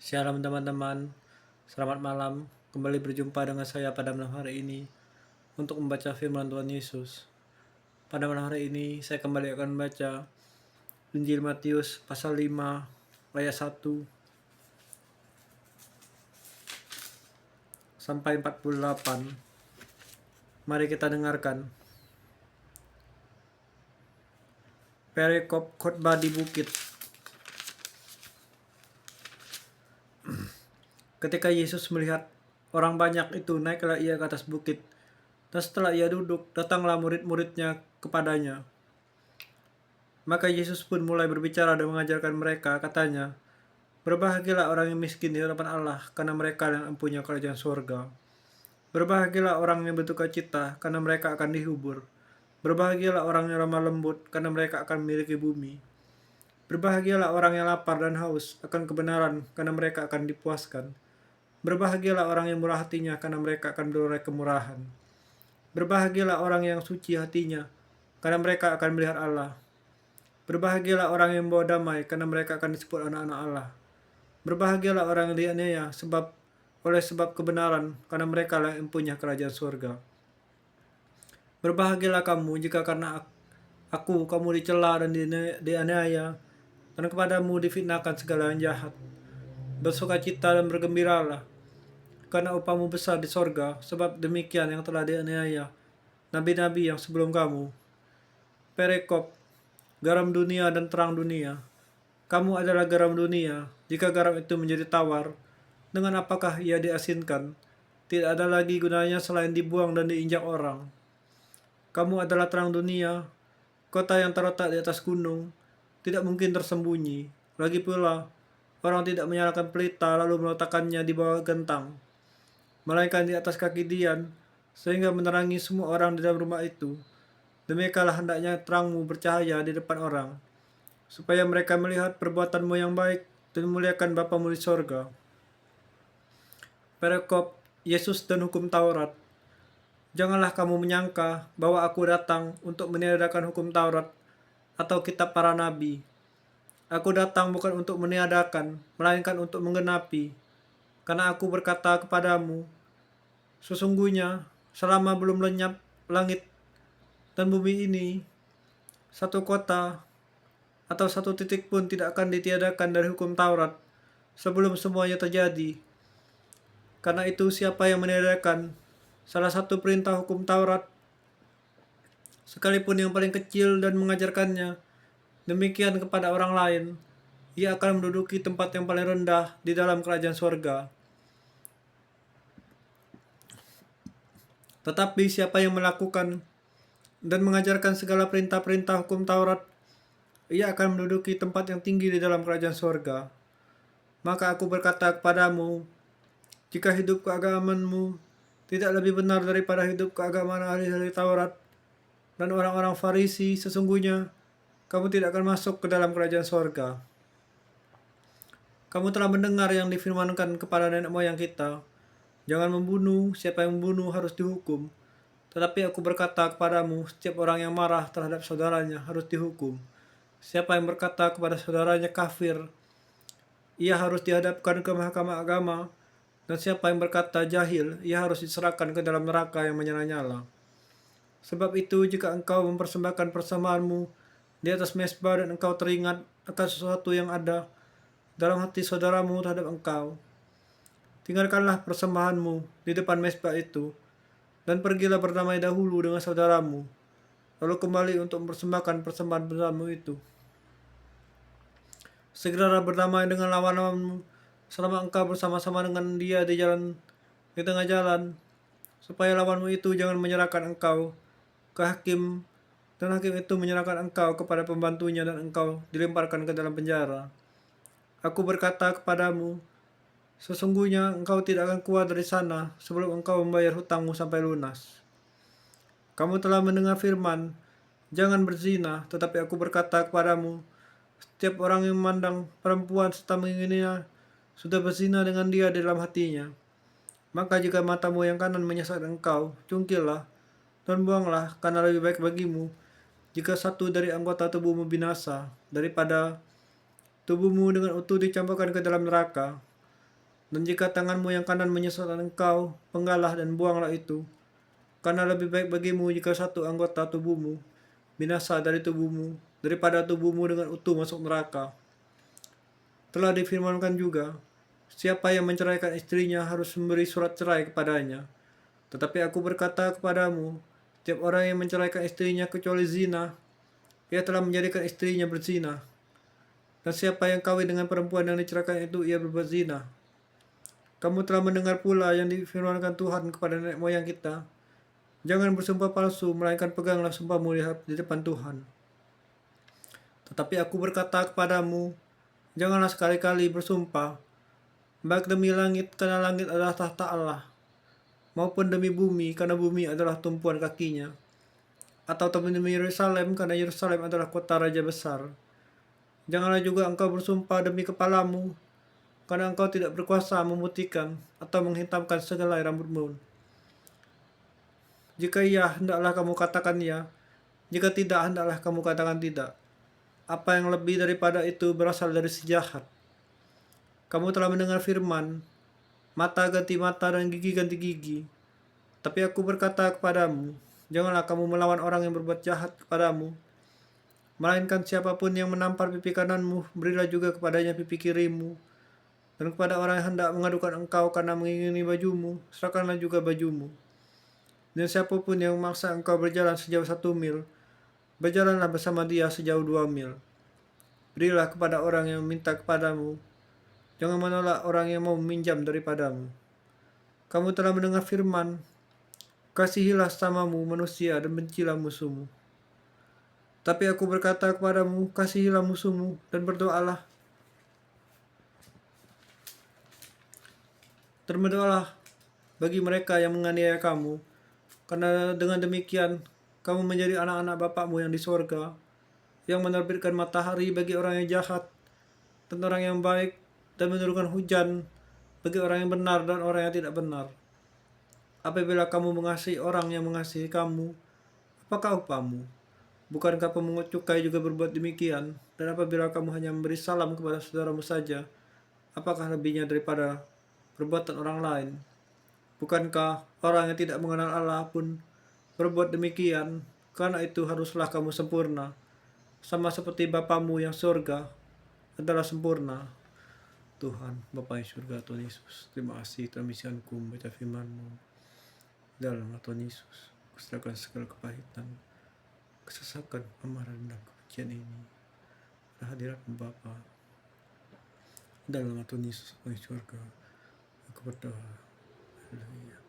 Shalom teman-teman, selamat malam. Kembali berjumpa dengan saya pada malam hari ini untuk membaca firman Tuhan Yesus. Pada malam hari ini saya kembali akan membaca Injil Matius pasal 5 ayat 1 sampai 48. Mari kita dengarkan. Perikop khotbah di bukit. Ketika Yesus melihat orang banyak itu, naiklah ia ke atas bukit. Dan setelah ia duduk, datanglah murid-muridnya kepadanya. Maka Yesus pun mulai berbicara dan mengajarkan mereka, katanya, "Berbahagialah orang yang miskin di hadapan Allah, karena mereka yang mempunyai kerajaan surga. Berbahagialah orang yang berduka cita, karena mereka akan dihibur. Berbahagialah orang yang lemah lembut, karena mereka akan memiliki bumi. Berbahagialah orang yang lapar dan haus akan kebenaran, karena mereka akan dipuaskan. Berbahagialah orang yang murah hatinya, karena mereka akan beroleh kemurahan. Berbahagialah orang yang suci hatinya, karena mereka akan melihat Allah. Berbahagialah orang yang membawa damai, karena mereka akan disebut anak-anak Allah. Berbahagialah orang yang dianiaya oleh sebab kebenaran, karena mereka lah yang punya kerajaan surga. Berbahagialah kamu jika karena aku kamu dicela dan dianiaya, dan kepadamu difitnahkan segala yang jahat. Bersukacita dan bergembiralah, karena upahmu besar di sorga, sebab demikian yang telah dianiaya nabi-nabi yang sebelum kamu. Perikop, garam dunia dan terang dunia. Kamu adalah garam dunia. Jika garam itu menjadi tawar, dengan apakah ia diasinkan? Tidak ada lagi gunanya selain dibuang dan diinjak orang. Kamu adalah terang dunia. Kota yang terletak di atas gunung tidak mungkin tersembunyi. Lagi pula, orang tidak menyalakan pelita lalu meletakkannya di bawah gentang, melainkan di atas kaki dian, sehingga menerangi semua orang di dalam rumah itu. Demikianlah hendaknya terangmu bercahaya di depan orang, supaya mereka melihat perbuatanmu yang baik dan memuliakan Bapamu di sorga. Perikop Yesus dan hukum Taurat. Janganlah kamu menyangka bahwa aku datang untuk meniadakan hukum Taurat atau kitab para nabi. Aku datang bukan untuk meniadakan, melainkan untuk menggenapi. Karena aku berkata kepadamu, sesungguhnya selama belum lenyap langit dan bumi ini, satu kota atau satu titik pun tidak akan ditiadakan dari hukum Taurat sebelum semuanya terjadi. Karena itu siapa yang meniadakan salah satu perintah hukum Taurat, sekalipun yang paling kecil, dan mengajarkannya demikian kepada orang lain, ia akan menduduki tempat yang paling rendah di dalam kerajaan surga. Tetapi siapa yang melakukan dan mengajarkan segala perintah-perintah hukum Taurat, ia akan menduduki tempat yang tinggi di dalam kerajaan surga. Maka aku berkata kepadamu, jika hidup keagamaanmu tidak lebih benar daripada hidup keagamaan ahli-ahli Taurat dan orang-orang Farisi, sesungguhnya kamu tidak akan masuk ke dalam kerajaan surga. Kamu telah mendengar yang difirmankan kepada nenek moyang kita, jangan membunuh, siapa yang membunuh harus dihukum. Tetapi aku berkata kepadamu, setiap orang yang marah terhadap saudaranya harus dihukum. Siapa yang berkata kepada saudaranya kafir, ia harus dihadapkan ke mahkamah agama. Dan siapa yang berkata jahil, ia harus diserahkan ke dalam neraka yang menyala-nyala. Sebab itu, jika engkau mempersembahkan persembahanmu di atas mezbah dan engkau teringat akan sesuatu yang ada dalam hati saudaramu terhadap engkau, tinggalkanlah persembahanmu di depan mezbah itu, dan pergilah berdamai dahulu dengan saudaramu, lalu kembali untuk mempersembahkan persembahan-persembahanmu itu. Segeralah berdamai dengan lawan-lawanmu selama engkau bersama-sama dengan dia di tengah jalan, supaya lawanmu itu jangan menyerahkan engkau ke hakim, dan hakim itu menyerahkan engkau kepada pembantunya, dan engkau dilemparkan ke dalam penjara. Aku berkata kepadamu, sesungguhnya engkau tidak akan keluar dari sana sebelum engkau membayar hutangmu sampai lunas. Kamu telah mendengar firman, jangan berzina, tetapi aku berkata kepadamu, setiap orang yang memandang perempuan serta mengingininya sudah berzina dengan dia di dalam hatinya. Maka jika matamu yang kanan menyesatkan engkau, cungkillah dan buanglah, karena lebih baik bagimu jika satu dari anggota tubuhmu binasa daripada tubuhmu dengan utuh dicampakkan ke dalam neraka. Dan jika tanganmu yang kanan menyesatkan engkau, penggalah dan buanglah itu. Karena lebih baik bagimu jika satu anggota tubuhmu binasa dari tubuhmu, daripada tubuhmu dengan utuh masuk neraka. Telah difirmankan juga, siapa yang menceraikan istrinya harus memberi surat cerai kepadanya. Tetapi aku berkata kepadamu, tiap orang yang menceraikan istrinya kecuali zina, ia telah menjadikan istrinya berzina. Dan siapa yang kawin dengan perempuan yang diceraikan itu, ia berbuat zina. Kamu telah mendengar pula yang difirmankan Tuhan kepada nenek moyang kita, jangan bersumpah palsu, melainkan peganglah sumpahmu di depan Tuhan. Tetapi aku berkata kepadamu, janganlah sekali-kali bersumpah, baik demi langit, karena langit adalah tahta Allah, maupun demi bumi, karena bumi adalah tumpuan kakinya, atau demi Yerusalem, karena Yerusalem adalah kota raja besar. Janganlah juga engkau bersumpah demi kepalamu, karena engkau tidak berkuasa memutihkan atau menghitamkan sehelai rambutmu. Jika iya, hendaklah kamu katakan ya. Jika tidak, hendaklah kamu katakan tidak. Apa yang lebih daripada itu berasal dari si jahat. Kamu telah mendengar firman, mata ganti mata dan gigi ganti gigi. Tapi aku berkata kepadamu, janganlah kamu melawan orang yang berbuat jahat kepadamu. Melainkan siapapun yang menampar pipi kananmu, berilah juga kepadanya pipi kirimu. Dan kepada orang yang hendak mengadukan engkau karena mengingini bajumu, serahkanlah juga bajumu. Dan siapapun yang memaksa engkau berjalan sejauh 1 mil, berjalanlah bersama dia sejauh 2 mil. Berilah kepada orang yang meminta kepadamu, jangan menolak orang yang mau meminjam daripadamu. Kamu telah mendengar firman, kasihilah sesamamu manusia dan bencilah musuhmu. Tapi aku berkata kepadamu, kasihilah musuhmu dan berdoalah. Dan berdoalah bagi mereka yang menganiaya kamu, karena dengan demikian kamu menjadi anak-anak Bapakmu yang di sorga, yang menerbitkan matahari bagi orang yang jahat dan orang yang baik, dan menurunkan hujan bagi orang yang benar dan orang yang tidak benar. Apabila kamu mengasihi orang yang mengasihi kamu, apakah upahmu? Bukankah pemungut cukai juga berbuat demikian? Dan apabila kamu hanya memberi salam kepada saudaramu saja, apakah lebihnya daripada perbuatan orang lain? Bukankah orang yang tidak mengenal Allah pun berbuat demikian? Karena itu haruslah kamu sempurna, sama seperti Bapamu yang surga adalah sempurna. Tuhan, Bapa yang surga, Tuhan Yesus, terima kasih telah misianku membaca firman-Mu. Dalam Tuhan Yesus, kuserahkan segala kepahitan, kesesakan, amarah, dan kebencian ini pada hadirat-Mu Bapa. Dalam Tuhan Yesus, Tuhan surga, aku berdoa. Haleluya.